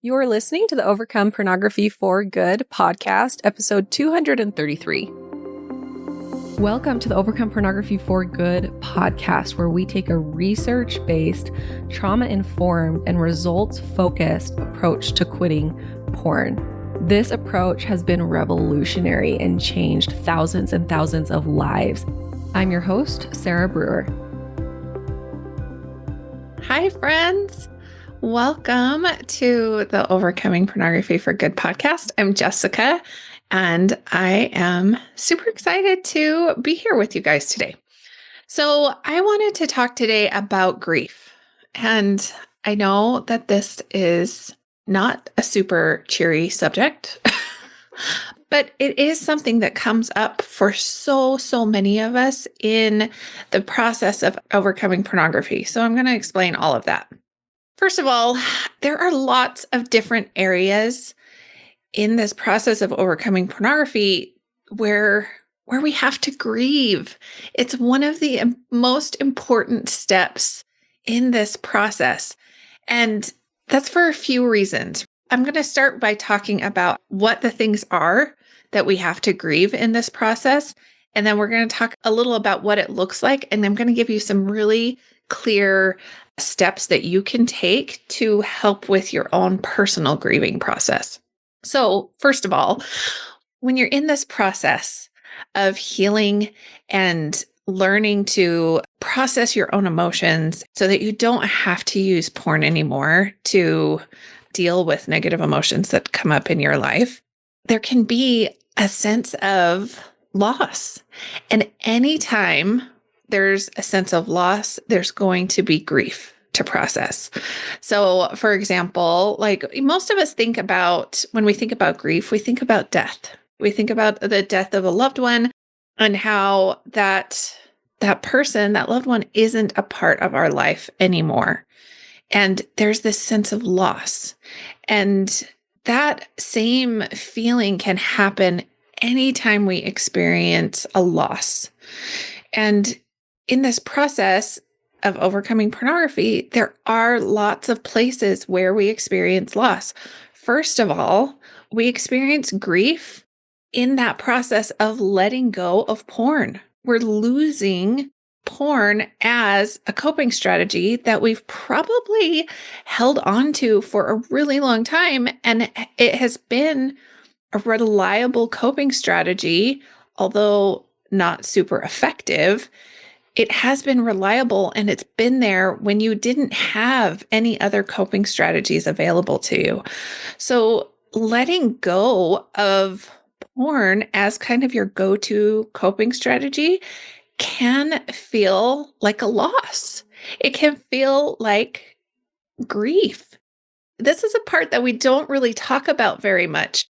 You're listening to the Overcome Pornography for Good podcast, episode 233. Welcome to the Overcome Pornography for Good podcast, where we take a research-based, trauma-informed, and results-focused approach to quitting porn. This approach has been revolutionary and changed thousands and thousands of lives. I'm your host, Sarah Brewer. Hi, friends. Welcome to the Overcoming Pornography for Good podcast. I'm Jessica, and I am super excited to be here with you guys today. So I wanted to talk today about grief. And I know that this is not a super cheery subject, but it is something that comes up for so many of us in the process of overcoming pornography. So I'm going to explain all of that. First of all, there are lots of different areas in this process of overcoming pornography where we have to grieve. It's one of the most important steps in this process. And that's for a few reasons. I'm going to start by talking about what the things are that we have to grieve in this process. And then we're going to talk a little about what it looks like. And I'm going to give you some really clear steps that you can take to help with your own personal grieving process. So, first of all, when you're in this process of healing and learning to process your own emotions so that you don't have to use porn anymore to deal with negative emotions that come up in your life, there can be a sense of loss. And anytime there's a sense of loss, there's going to be grief to process. So, for example, like most of us think about, when we think about grief, we think about death. We think about the death of a loved one and how that person, that loved one, isn't a part of our life anymore. And there's this sense of loss. And that same feeling can happen anytime we experience a loss. And in this process of overcoming pornography, there are lots of places where we experience loss. First of all, we experience grief in that process of letting go of porn. We're losing porn as a coping strategy that we've probably held on to for a really long time. And it has been a reliable coping strategy, although not super effective. It has been reliable, and it's been there when you didn't have any other coping strategies available to you. So letting go of porn as kind of your go-to coping strategy can feel like a loss. It can feel like grief. This is a part that we don't really talk about very much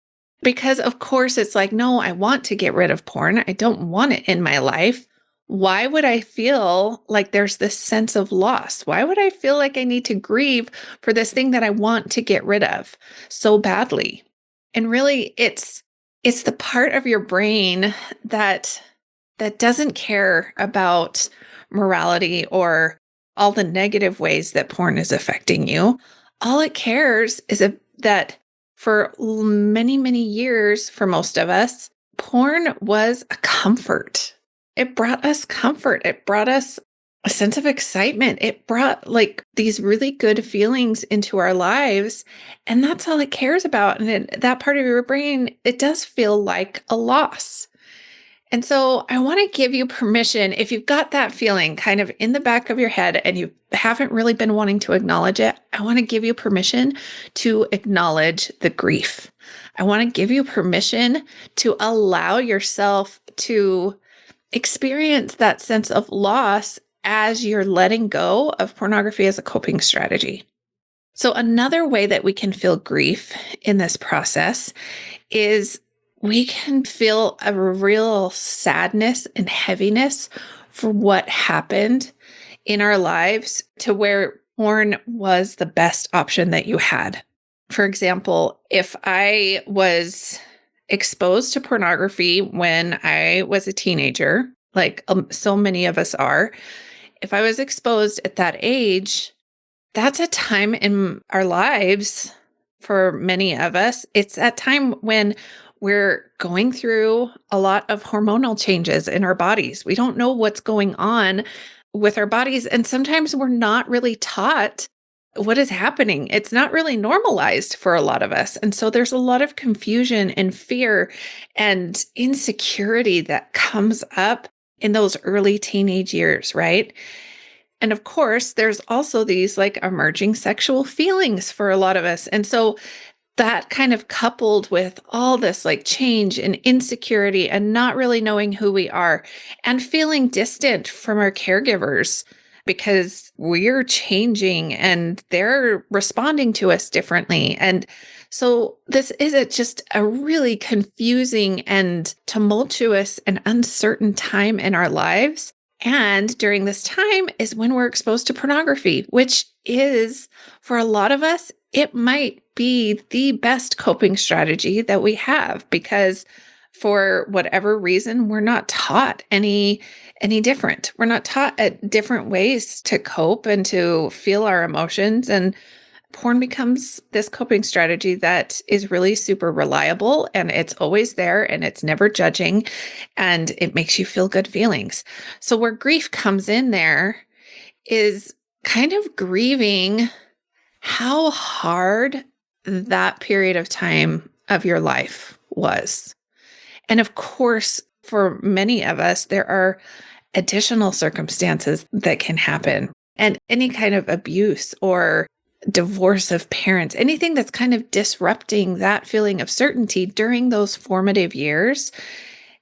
because, of course, it's like, no, I want to get rid of porn. I don't want it in my life. Why would I feel like there's this sense of loss? Why would I feel like I need to grieve for this thing that I want to get rid of so badly? And really, it's the part of your brain that doesn't care about morality or all the negative ways that porn is affecting you. All it cares is that for many, many years, for most of us, porn was a comfort. It brought us comfort. It brought us a sense of excitement. It brought like these really good feelings into our lives. And that's all it cares about. And that part of your brain, it does feel like a loss. And so I want to give you permission, if you've got that feeling kind of in the back of your head and you haven't really been wanting to acknowledge it, I want to give you permission to acknowledge the grief. I want to give you permission to allow yourself to experience that sense of loss as you're letting go of pornography as a coping strategy. So another way that we can feel grief in this process is we can feel a real sadness and heaviness for what happened in our lives to where porn was the best option that you had. For example, if I was exposed to pornography when I was a teenager, like so many of us are, if I was exposed at that age, that's a time in our lives for many of us, it's that time when we're going through a lot of hormonal changes in our bodies. We don't know what's going on with our bodies. And sometimes we're not really taught what is happening. It's not really normalized for a lot of us. And so there's a lot of confusion and fear and insecurity that comes up in those early teenage years, right? And of course, there's also these like emerging sexual feelings for a lot of us. And so that kind of coupled with all this like change and insecurity and not really knowing who we are and feeling distant from our caregivers because we're changing and they're responding to us differently. And so this is just a really confusing and tumultuous and uncertain time in our lives. And during this time is when we're exposed to pornography, which is, for a lot of us, it might be the best coping strategy that we have because for whatever reason, we're not taught any different. We're not taught different ways to cope and to feel our emotions. And porn becomes this coping strategy that is really super reliable and it's always there and it's never judging and it makes you feel good feelings. So where grief comes in there is kind of grieving how hard that period of time of your life was. And of course, for many of us, there are additional circumstances that can happen and any kind of abuse or divorce of parents, anything that's kind of disrupting that feeling of certainty during those formative years,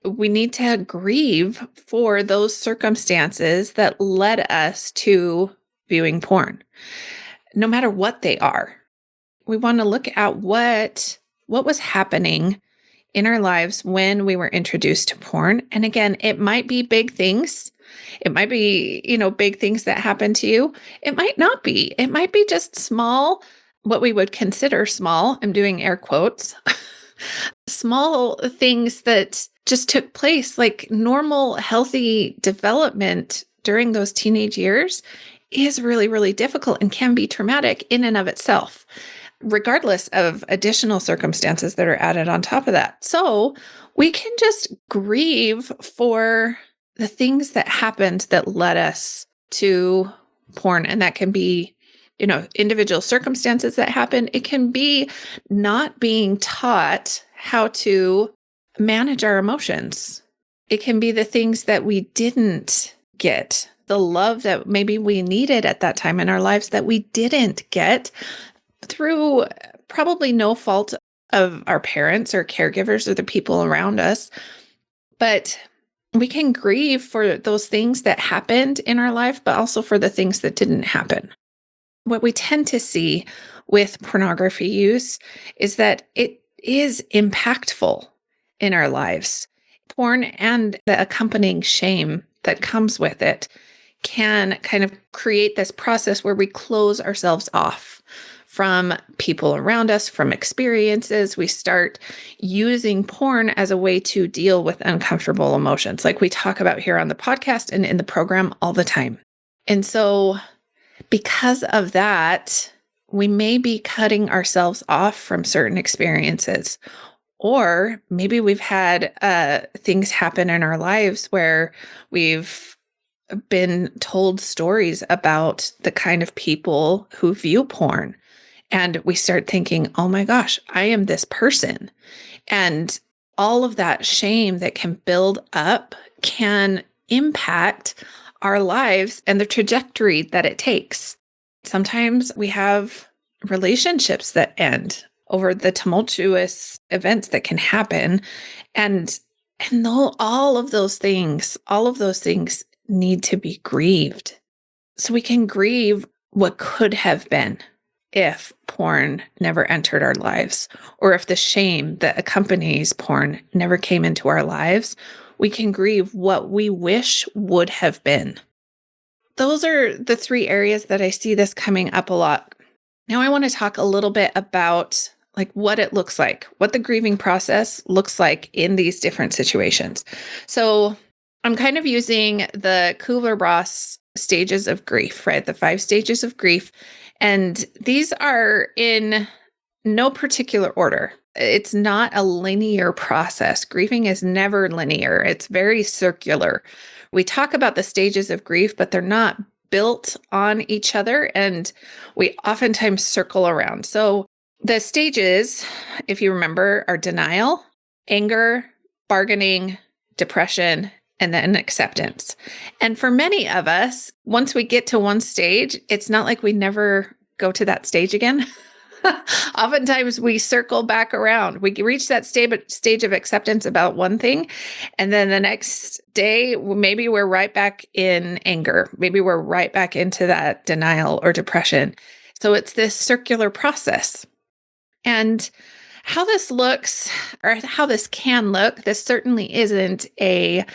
we need to grieve for those circumstances that led us to viewing porn, no matter what they are. We want to look at what was happening in our lives when we were introduced to porn. And again, it might be big things. It might be, big things that happen to you. It might not be. It might be just small, what we would consider small. I'm doing air quotes. Small things that just took place, like normal, healthy development during those teenage years is really, really difficult and can be traumatic in and of itself, regardless of additional circumstances that are added on top of that. So we can just grieve for the things that happened that led us to porn. And that can be, individual circumstances that happen. It can be not being taught how to manage our emotions. It can be the things that we didn't get, the love that maybe we needed at that time in our lives that we didn't get through probably no fault of our parents or caregivers or the people around us. But we can grieve for those things that happened in our life, but also for the things that didn't happen. What we tend to see with pornography use is that it is impactful in our lives. Porn and the accompanying shame that comes with it can kind of create this process where we close ourselves off from people around us, from experiences. We start using porn as a way to deal with uncomfortable emotions, like we talk about here on the podcast and in the program all the time. And so because of that, we may be cutting ourselves off from certain experiences. Or maybe we've had things happen in our lives where we've been told stories about the kind of people who view porn. And we start thinking, oh my gosh, I am this person. And all of that shame that can build up can impact our lives and the trajectory that it takes. Sometimes we have relationships that end over the tumultuous events that can happen. And though all of those things need to be grieved. So we can grieve what could have been if porn never entered our lives, or if the shame that accompanies porn never came into our lives. We can grieve what we wish would have been. Those are the three areas that I see this coming up a lot. Now I want to talk a little bit about like what it looks like, what the grieving process looks like in these different situations. So I'm kind of using the Kubler-Ross stages of grief, right? The 5 stages of grief. And these are in no particular order. It's not a linear process. Grieving is never linear. It's very circular. We talk about the stages of grief, but they're not built on each other, and we oftentimes circle around. So the stages, if you remember, are denial, anger, bargaining, depression, and then acceptance. And for many of us, once we get to one stage, it's not like we never go to that stage again. Oftentimes we circle back around. We reach that stage of acceptance about one thing. And then the next day, maybe we're right back in anger. Maybe we're right back into that denial or depression. So it's this circular process. And how this looks, or how this can look, this certainly isn't a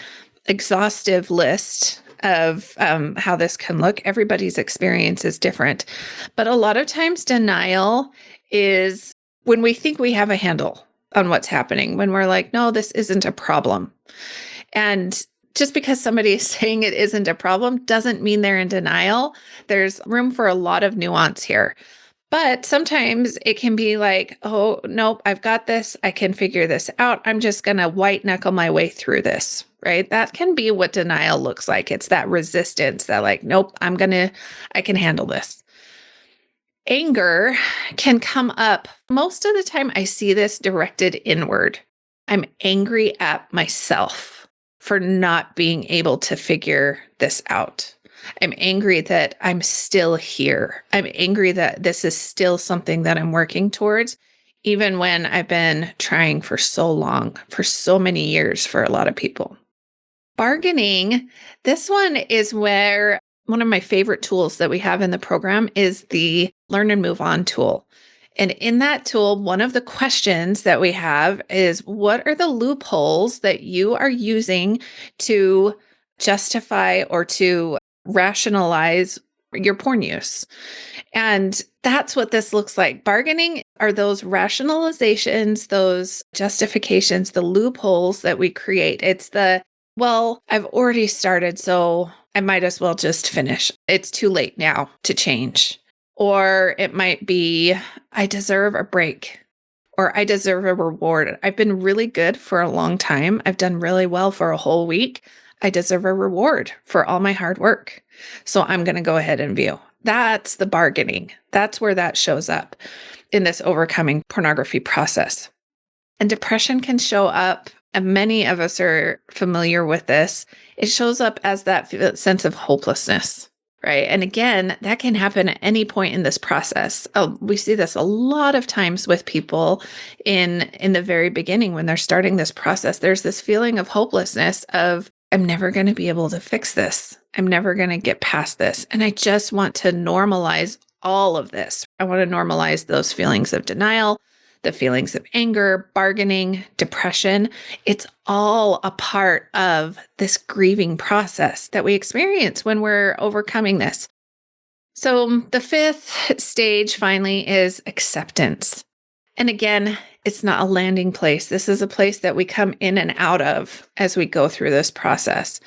exhaustive list of how this can look. Everybody's experience is different. But a lot of times denial is when we think we have a handle on what's happening, when we're like, no, this isn't a problem. And just because somebody is saying it isn't a problem doesn't mean they're in denial. There's room for a lot of nuance here. But sometimes it can be like, oh, nope, I've got this. I can figure this out. I'm just going to white knuckle my way through this, right? That can be what denial looks like. It's that resistance that like, nope, I can handle this. Anger can come up. Most of the time I see this directed inward. I'm angry at myself for not being able to figure this out. I'm angry that I'm still here. I'm angry that this is still something that I'm working towards, even when I've been trying for so long, for so many years for a lot of people. Bargaining, this one is where one of my favorite tools that we have in the program is the Learn and Move On tool. And in that tool, one of the questions that we have is, what are the loopholes that you are using to justify or to rationalize your porn use? And that's what this looks like. Bargaining are those rationalizations, those justifications, the loopholes that we create. It's well, I've already started, so I might as well just finish. It's too late now to change. Or it might be, I deserve a break, or I deserve a reward. I've been really good for a long time. I've done really well for a whole week. I deserve a reward for all my hard work. So I'm going to go ahead and view. That's the bargaining. That's where that shows up in this overcoming pornography process. And depression can show up, and many of us are familiar with this. It shows up as that sense of hopelessness, right? And again, that can happen at any point in this process. We see this a lot of times with people in the very beginning when they're starting this process. There's this feeling of hopelessness of, I'm never going to be able to fix this. I'm never going to get past this. And I just want to normalize all of this. I want to normalize those feelings of denial, the feelings of anger, bargaining, depression. It's all a part of this grieving process that we experience when we're overcoming this. So the fifth stage finally is acceptance. And again, it's not a landing place. This is a place that we come in and out of as we go through this process.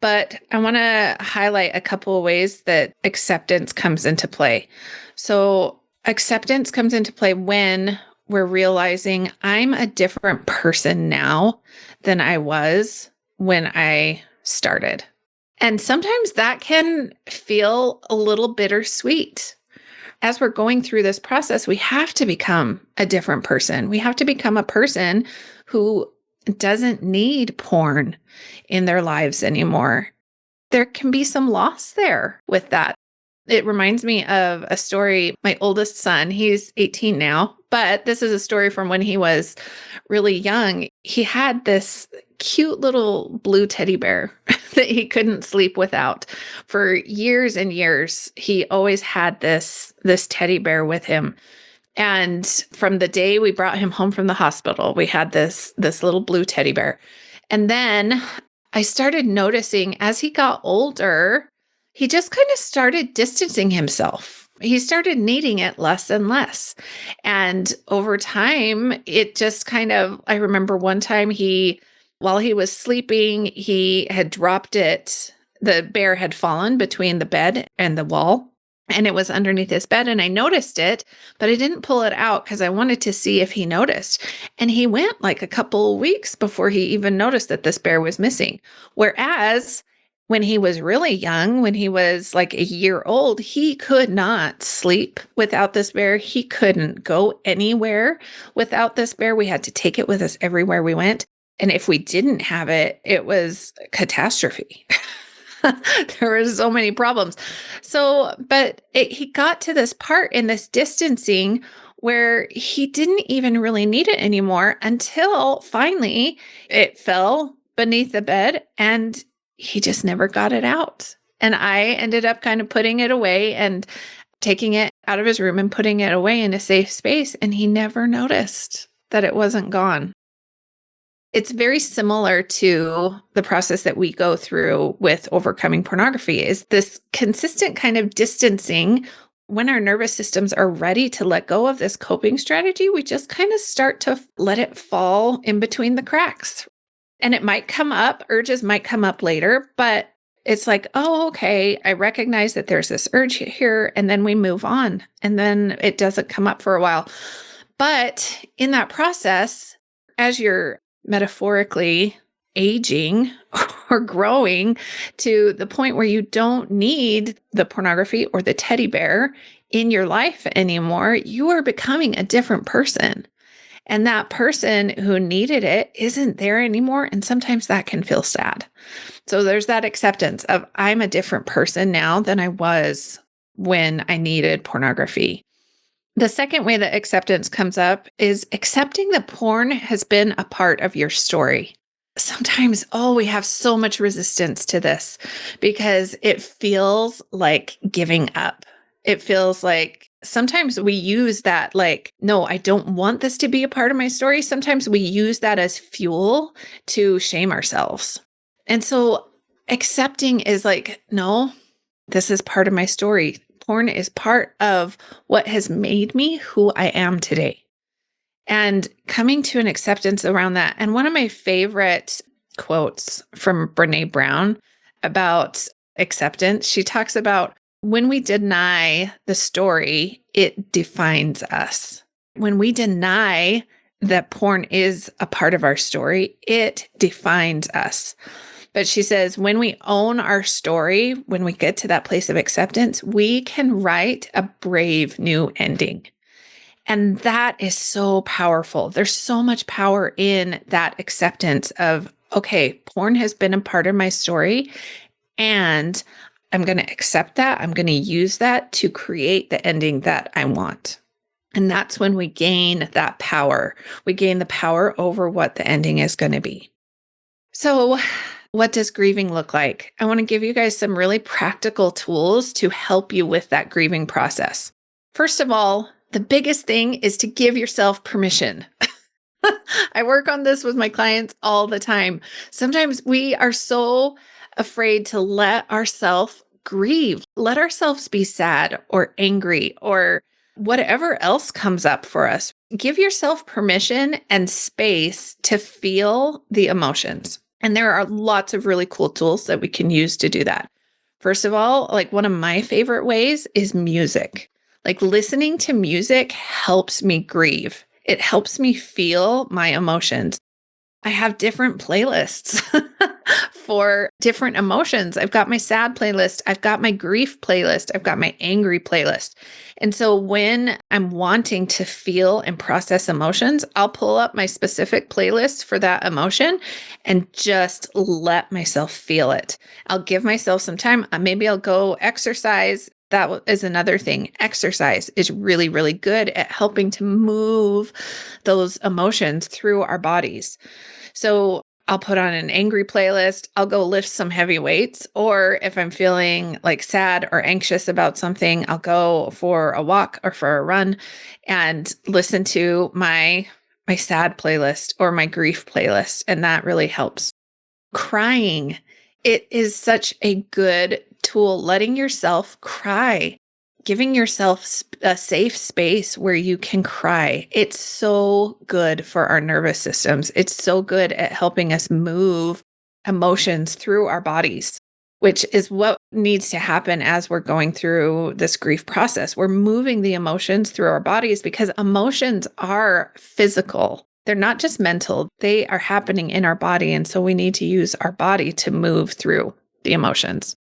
But I want to highlight a couple of ways that acceptance comes into play. So acceptance comes into play when we're realizing I'm a different person now than I was when I started. And sometimes that can feel a little bittersweet. As we're going through this process, we have to become a different person. We have to become a person who doesn't need porn in their lives anymore. There can be some loss there with that. It reminds me of a story. My oldest son, he's 18 now, but this is a story from when he was really young. He had this cute little blue teddy bear that he couldn't sleep without. For years and years, he always had this teddy bear with him. And from the day we brought him home from the hospital, we had this little blue teddy bear. And then I started noticing as he got older, he just kind of started distancing himself. He started needing it less and less. And over time, it just kind of, I remember one time while he was sleeping, he had dropped it. The bear had fallen between the bed and the wall. and it was underneath his bed, and I noticed it, but I didn't pull it out because I wanted to see if he noticed. And he went like a couple weeks before he even noticed that this bear was missing. Whereas when he was really young, when he was like a year old, he could not sleep without this bear. He couldn't go anywhere without this bear. We had to take it with us everywhere we went. And if we didn't have it, it was catastrophe. There were so many problems. So, but he got to this part in this distancing where he didn't even really need it anymore until finally it fell beneath the bed and he just never got it out. And I ended up kind of putting it away and taking it out of his room and putting it away in a safe space. And he never noticed that it wasn't gone. It's very similar to the process that we go through with overcoming pornography, is this consistent kind of distancing. When our nervous systems are ready to let go of this coping strategy, we just kind of start to let it fall in between the cracks. And it might come up, urges might come up later, but it's like, oh, okay, I recognize that there's this urge here, and then we move on, and then it doesn't come up for a while. But in that process, as you're metaphorically aging or growing to the point where you don't need the pornography or the teddy bear in your life anymore, you are becoming a different person. And that person who needed it isn't there anymore. And sometimes that can feel sad. So there's that acceptance of I'm a different person now than I was when I needed pornography. The second way that acceptance comes up is accepting that porn has been a part of your story. Sometimes, we have so much resistance to this because it feels like giving up. It feels like sometimes we use that like, no, I don't want this to be a part of my story. Sometimes we use that as fuel to shame ourselves. And so accepting is like, no, this is part of my story. Porn is part of what has made me who I am today. And coming to an acceptance around that. And one of my favorite quotes from Brené Brown about acceptance, she talks about when we deny the story, it defines us. When we deny that porn is a part of our story, it defines us. But she says, when we own our story, when we get to that place of acceptance, we can write a brave new ending. And that is so powerful. There's so much power in that acceptance of, okay, porn has been a part of my story, and I'm going to accept that. I'm going to use that to create the ending that I want. And that's when we gain that power. We gain the power over what the ending is going to be. So, what does grieving look like? I want to give you guys some really practical tools to help you with that grieving process. First of all, the biggest thing is to give yourself permission. I work on this with my clients all the time. Sometimes we are so afraid to let ourselves grieve, let ourselves be sad or angry or whatever else comes up for us. Give yourself permission and space to feel the emotions. And there are lots of really cool tools that we can use to do that. First of all, like one of my favorite ways is music. Like listening to music helps me grieve. It helps me feel my emotions. I have different playlists for different emotions. I've got my sad playlist. I've got my grief playlist. I've got my angry playlist. And so when I'm wanting to feel and process emotions, I'll pull up my specific playlist for that emotion and just let myself feel it. I'll give myself some time. Maybe I'll go exercise. That is another thing. Exercise is really, really good at helping to move those emotions through our bodies. So I'll put on an angry playlist. I'll go lift some heavy weights. Or if I'm feeling like sad or anxious about something, I'll go for a walk or for a run and listen to my sad playlist or my grief playlist. And that really helps. Crying. It is such a good tool, letting yourself cry, giving yourself a safe space where you can cry. It's so good for our nervous systems. It's so good at helping us move emotions through our bodies. which is what needs to happen as we're going through this grief process. We're moving the emotions through our bodies because emotions are physical. They're not just mental, they are happening in our body. And so we need to use our body to move through the emotions.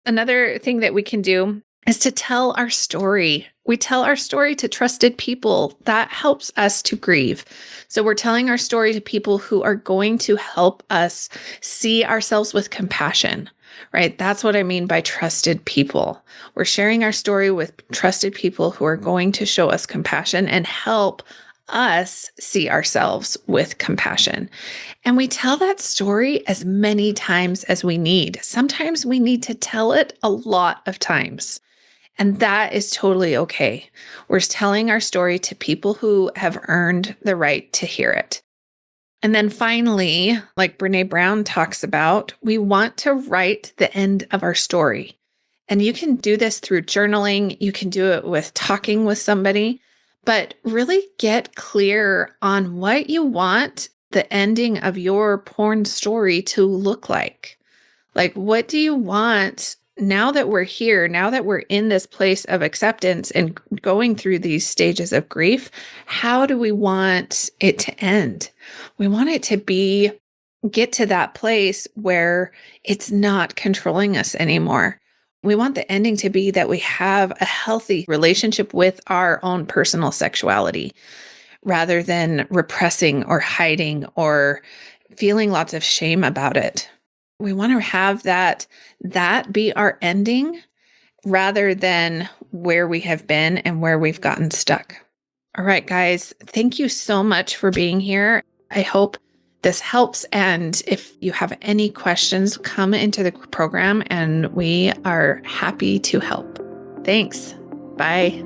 Another thing that we can do is to tell our story. We tell our story to trusted people. That helps us to grieve. So we're telling our story to people who are going to help us see ourselves with compassion, right? That's what I mean by trusted people. We're sharing our story with trusted people who are going to show us compassion and help us see ourselves with compassion. And we tell that story as many times as we need. Sometimes we need to tell it a lot of times. And that is totally okay. We're telling our story to people who have earned the right to hear it. And then finally, like Brené Brown talks about, we want to write the end of our story. And you can do this through journaling. You can do it with talking with somebody, but really get clear on what you want the ending of your porn story to look like. Like, what do you want now that we're here, now that we're in this place of acceptance and going through these stages of grief? How do we want it to end? We want it to get to that place where it's not controlling us anymore. We want the ending to be that we have a healthy relationship with our own personal sexuality rather than repressing or hiding or feeling lots of shame about it. We want to have that be our ending rather than where we have been and where we've gotten stuck. All right, guys, thank you so much for being here. I hope this helps. And if you have any questions, come into the program and we are happy to help. Thanks. Bye.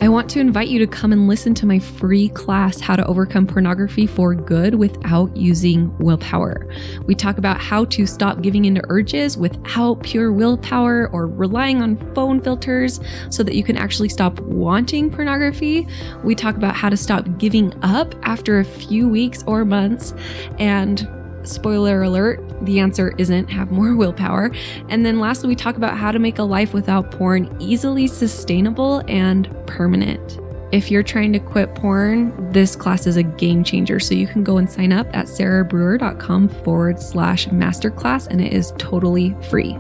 I want to invite you to come and listen to my free class, How to Overcome Pornography for Good Without Using Willpower. We talk about how to stop giving into urges without pure willpower or relying on phone filters so that you can actually stop wanting pornography. We talk about how to stop giving up after a few weeks or months. And spoiler alert, the answer isn't have more willpower. And then lastly, we talk about how to make a life without porn easily sustainable and permanent. If you're trying to quit porn, this class is a game changer. So you can go and sign up at sarahbrewer.com/masterclass, and it is totally free.